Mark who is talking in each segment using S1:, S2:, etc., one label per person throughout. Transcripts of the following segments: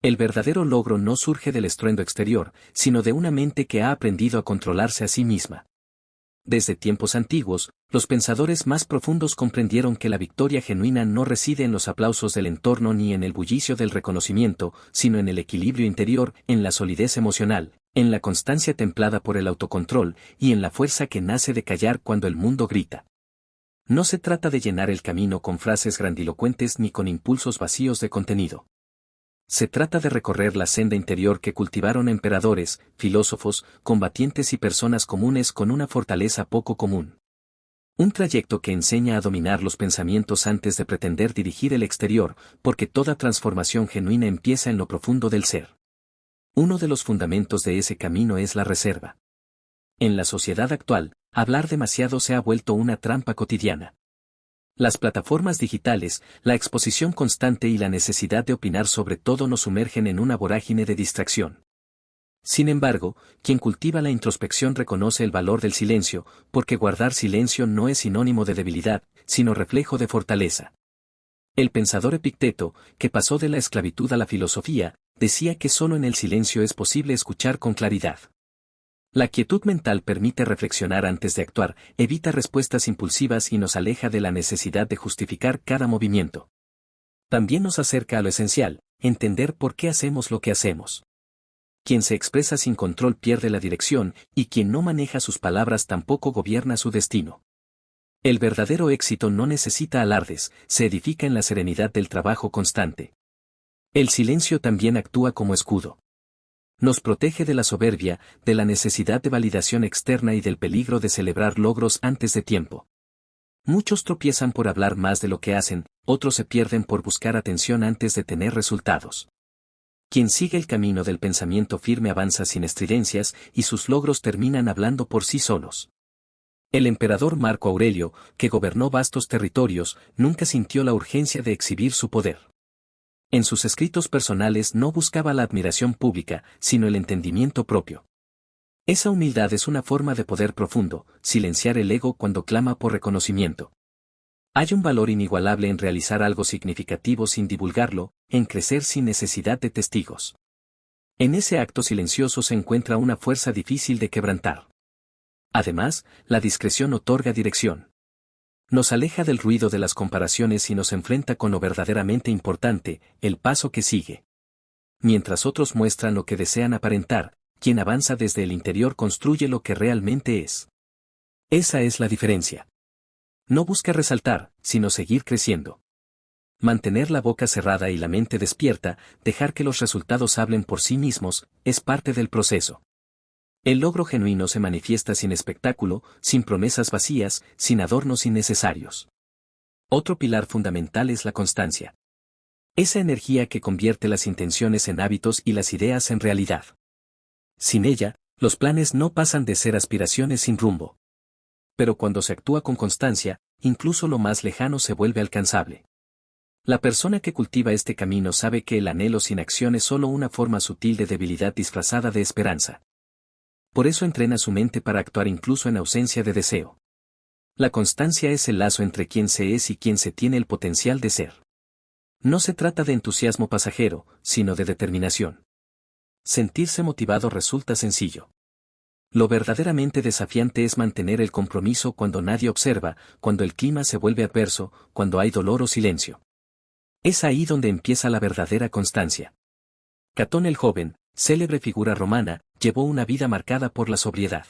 S1: El verdadero logro no surge del estruendo exterior, sino de una mente que ha aprendido a controlarse a sí misma. Desde tiempos antiguos, los pensadores más profundos comprendieron que la victoria genuina no reside en los aplausos del entorno ni en el bullicio del reconocimiento, sino en el equilibrio interior, en la solidez emocional, en la constancia templada por el autocontrol y en la fuerza que nace de callar cuando el mundo grita. No se trata de llenar el camino con frases grandilocuentes ni con impulsos vacíos de contenido. Se trata de recorrer la senda interior que cultivaron emperadores, filósofos, combatientes y personas comunes con una fortaleza poco común. Un trayecto que enseña a dominar los pensamientos antes de pretender dirigir el exterior, porque toda transformación genuina empieza en lo profundo del ser. Uno de los fundamentos de ese camino es la reserva. En la sociedad actual, hablar demasiado se ha vuelto una trampa cotidiana. Las plataformas digitales, la exposición constante y la necesidad de opinar sobre todo nos sumergen en una vorágine de distracción. Sin embargo, quien cultiva la introspección reconoce el valor del silencio, porque guardar silencio no es sinónimo de debilidad, sino reflejo de fortaleza. El pensador Epicteto, que pasó de la esclavitud a la filosofía, decía que solo en el silencio es posible escuchar con claridad. La quietud mental permite reflexionar antes de actuar, evita respuestas impulsivas y nos aleja de la necesidad de justificar cada movimiento. También nos acerca a lo esencial, entender por qué hacemos lo que hacemos. Quien se expresa sin control pierde la dirección, y quien no maneja sus palabras tampoco gobierna su destino. El verdadero éxito no necesita alardes, se edifica en la serenidad del trabajo constante. El silencio también actúa como escudo. Nos protege de la soberbia, de la necesidad de validación externa y del peligro de celebrar logros antes de tiempo. Muchos tropiezan por hablar más de lo que hacen, otros se pierden por buscar atención antes de tener resultados. Quien sigue el camino del pensamiento firme avanza sin estridencias y sus logros terminan hablando por sí solos. El emperador Marco Aurelio, que gobernó vastos territorios, nunca sintió la urgencia de exhibir su poder. En sus escritos personales no buscaba la admiración pública, sino el entendimiento propio. Esa humildad es una forma de poder profundo, silenciar el ego cuando clama por reconocimiento. Hay un valor inigualable en realizar algo significativo sin divulgarlo, en crecer sin necesidad de testigos. En ese acto silencioso se encuentra una fuerza difícil de quebrantar. Además, la discreción otorga dirección. Nos aleja del ruido de las comparaciones y nos enfrenta con lo verdaderamente importante, el paso que sigue. Mientras otros muestran lo que desean aparentar, quien avanza desde el interior construye lo que realmente es. Esa es la diferencia. No busca resaltar, sino seguir creciendo. Mantener la boca cerrada y la mente despierta, dejar que los resultados hablen por sí mismos, es parte del proceso. El logro genuino se manifiesta sin espectáculo, sin promesas vacías, sin adornos innecesarios. Otro pilar fundamental es la constancia. Esa energía que convierte las intenciones en hábitos y las ideas en realidad. Sin ella, los planes no pasan de ser aspiraciones sin rumbo. Pero cuando se actúa con constancia, incluso lo más lejano se vuelve alcanzable. La persona que cultiva este camino sabe que el anhelo sin acción es solo una forma sutil de debilidad disfrazada de esperanza. Por eso entrena su mente para actuar incluso en ausencia de deseo. La constancia es el lazo entre quien se es y quien se tiene el potencial de ser. No se trata de entusiasmo pasajero, sino de determinación. Sentirse motivado resulta sencillo. Lo verdaderamente desafiante es mantener el compromiso cuando nadie observa, cuando el clima se vuelve adverso, cuando hay dolor o silencio. Es ahí donde empieza la verdadera constancia. Catón el joven, célebre figura romana, llevó una vida marcada por la sobriedad.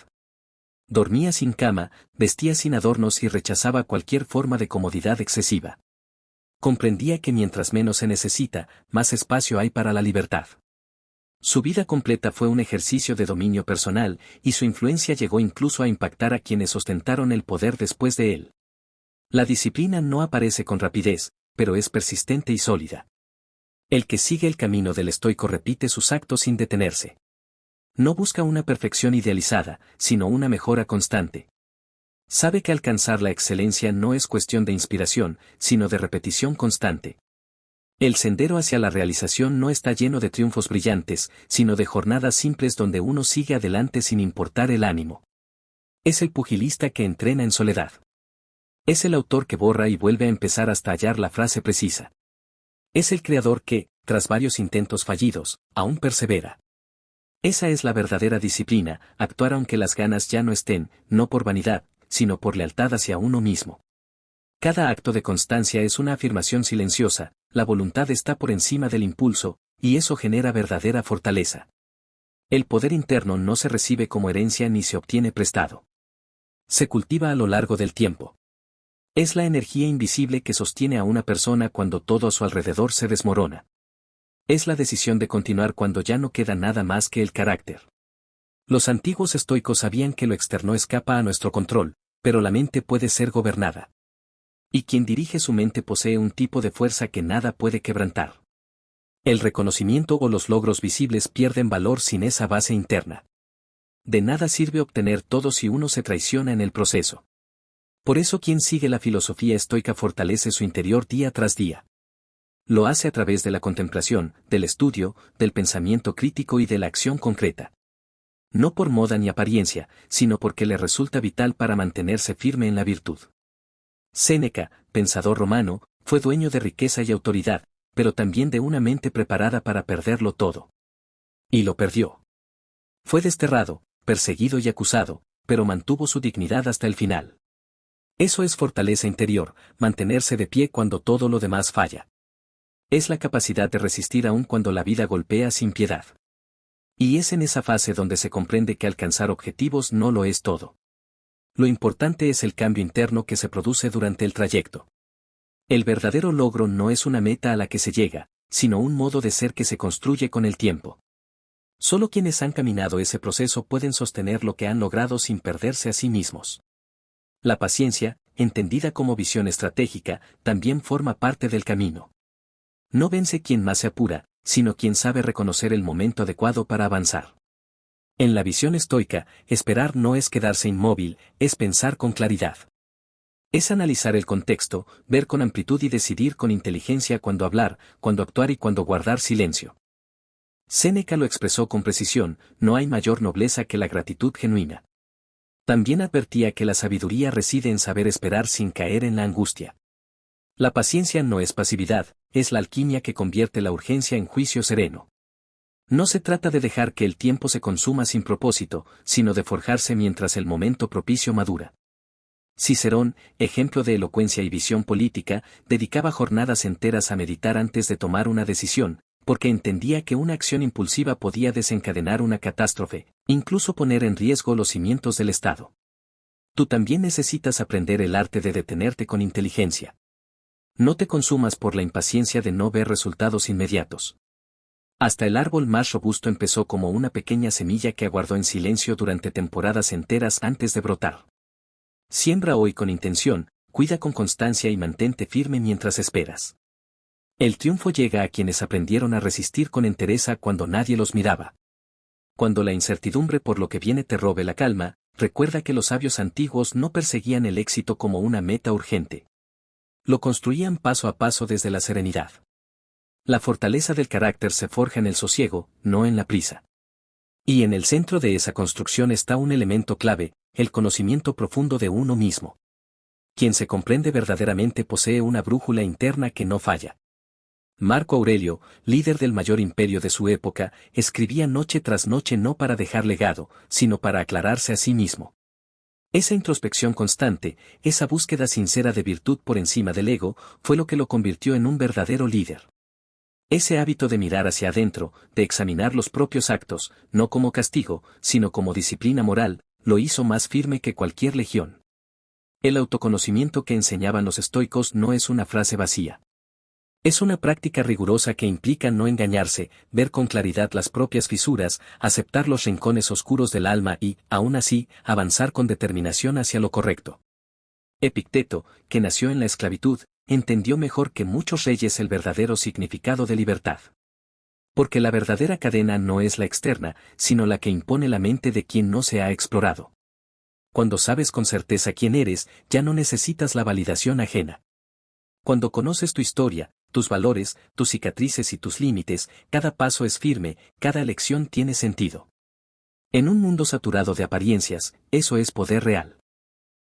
S1: Dormía sin cama, vestía sin adornos y rechazaba cualquier forma de comodidad excesiva. Comprendía que mientras menos se necesita, más espacio hay para la libertad. Su vida completa fue un ejercicio de dominio personal, y su influencia llegó incluso a impactar a quienes ostentaron el poder después de él. La disciplina no aparece con rapidez, pero es persistente y sólida. El que sigue el camino del estoico repite sus actos sin detenerse. No busca una perfección idealizada, sino una mejora constante. Sabe que alcanzar la excelencia no es cuestión de inspiración, sino de repetición constante. El sendero hacia la realización no está lleno de triunfos brillantes, sino de jornadas simples donde uno sigue adelante sin importar el ánimo. Es el pugilista que entrena en soledad. Es el autor que borra y vuelve a empezar hasta hallar la frase precisa. Es el creador que, tras varios intentos fallidos, aún persevera. Esa es la verdadera disciplina, actuar aunque las ganas ya no estén, no por vanidad, sino por lealtad hacia uno mismo. Cada acto de constancia es una afirmación silenciosa, la voluntad está por encima del impulso, y eso genera verdadera fortaleza. El poder interno no se recibe como herencia ni se obtiene prestado. Se cultiva a lo largo del tiempo. Es la energía invisible que sostiene a una persona cuando todo a su alrededor se desmorona. Es la decisión de continuar cuando ya no queda nada más que el carácter. Los antiguos estoicos sabían que lo externo escapa a nuestro control, pero la mente puede ser gobernada. Y quien dirige su mente posee un tipo de fuerza que nada puede quebrantar. El reconocimiento o los logros visibles pierden valor sin esa base interna. De nada sirve obtener todo si uno se traiciona en el proceso. Por eso quien sigue la filosofía estoica fortalece su interior día tras día. Lo hace a través de la contemplación, del estudio, del pensamiento crítico y de la acción concreta. No por moda ni apariencia, sino porque le resulta vital para mantenerse firme en la virtud. Séneca, pensador romano, fue dueño de riqueza y autoridad, pero también de una mente preparada para perderlo todo. Y lo perdió. Fue desterrado, perseguido y acusado, pero mantuvo su dignidad hasta el final. Eso es fortaleza interior, mantenerse de pie cuando todo lo demás falla. Es la capacidad de resistir aún cuando la vida golpea sin piedad. Y es en esa fase donde se comprende que alcanzar objetivos no lo es todo. Lo importante es el cambio interno que se produce durante el trayecto. El verdadero logro no es una meta a la que se llega, sino un modo de ser que se construye con el tiempo. Solo quienes han caminado ese proceso pueden sostener lo que han logrado sin perderse a sí mismos. La paciencia, entendida como visión estratégica, también forma parte del camino. No vence quien más se apura, sino quien sabe reconocer el momento adecuado para avanzar. En la visión estoica, esperar no es quedarse inmóvil, es pensar con claridad. Es analizar el contexto, ver con amplitud y decidir con inteligencia cuándo hablar, cuándo actuar y cuándo guardar silencio. Séneca lo expresó con precisión, no hay mayor nobleza que la gratitud genuina. También advertía que la sabiduría reside en saber esperar sin caer en la angustia. La paciencia no es pasividad, es la alquimia que convierte la urgencia en juicio sereno. No se trata de dejar que el tiempo se consuma sin propósito, sino de forjarse mientras el momento propicio madura. Cicerón, ejemplo de elocuencia y visión política, dedicaba jornadas enteras a meditar antes de tomar una decisión, porque entendía que una acción impulsiva podía desencadenar una catástrofe, incluso poner en riesgo los cimientos del Estado. Tú también necesitas aprender el arte de detenerte con inteligencia. No te consumas por la impaciencia de no ver resultados inmediatos. Hasta el árbol más robusto empezó como una pequeña semilla que aguardó en silencio durante temporadas enteras antes de brotar. Siembra hoy con intención, cuida con constancia y mantente firme mientras esperas. El triunfo llega a quienes aprendieron a resistir con entereza cuando nadie los miraba. Cuando la incertidumbre por lo que viene te robe la calma, recuerda que los sabios antiguos no perseguían el éxito como una meta urgente. Lo construían paso a paso desde la serenidad. La fortaleza del carácter se forja en el sosiego, no en la prisa. Y en el centro de esa construcción está un elemento clave, el conocimiento profundo de uno mismo. Quien se comprende verdaderamente posee una brújula interna que no falla. Marco Aurelio, líder del mayor imperio de su época, escribía noche tras noche no para dejar legado, sino para aclararse a sí mismo. Esa introspección constante, esa búsqueda sincera de virtud por encima del ego, fue lo que lo convirtió en un verdadero líder. Ese hábito de mirar hacia adentro, de examinar los propios actos, no como castigo, sino como disciplina moral, lo hizo más firme que cualquier legión. El autoconocimiento que enseñaban los estoicos no es una frase vacía. Es una práctica rigurosa que implica no engañarse, ver con claridad las propias fisuras, aceptar los rincones oscuros del alma y, aún así, avanzar con determinación hacia lo correcto. Epicteto, que nació en la esclavitud, entendió mejor que muchos reyes el verdadero significado de libertad. Porque la verdadera cadena no es la externa, sino la que impone la mente de quien no se ha explorado. Cuando sabes con certeza quién eres, ya no necesitas la validación ajena. Cuando conoces tu historia, tus valores, tus cicatrices y tus límites, cada paso es firme, cada elección tiene sentido. En un mundo saturado de apariencias, eso es poder real.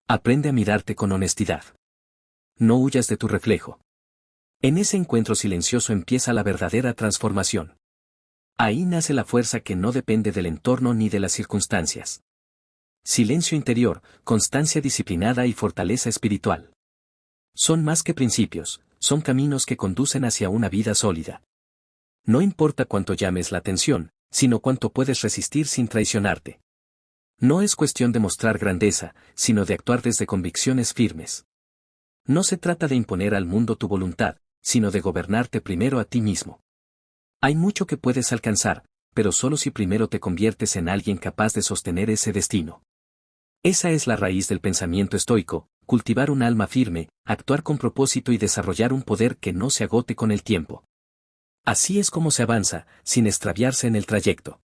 S1: Aprende a mirarte con honestidad. No huyas de tu reflejo. En ese encuentro silencioso empieza la verdadera transformación. Ahí nace la fuerza que no depende del entorno ni de las circunstancias. Silencio interior, constancia disciplinada y fortaleza espiritual. Son más que principios, son caminos que conducen hacia una vida sólida. No importa cuánto llames la atención, sino cuánto puedes resistir sin traicionarte. No es cuestión de mostrar grandeza, sino de actuar desde convicciones firmes. No se trata de imponer al mundo tu voluntad, sino de gobernarte primero a ti mismo. Hay mucho que puedes alcanzar, pero solo si primero te conviertes en alguien capaz de sostener ese destino. Esa es la raíz del pensamiento estoico, cultivar un alma firme, actuar con propósito y desarrollar un poder que no se agote con el tiempo. Así es como se avanza, sin extraviarse en el trayecto.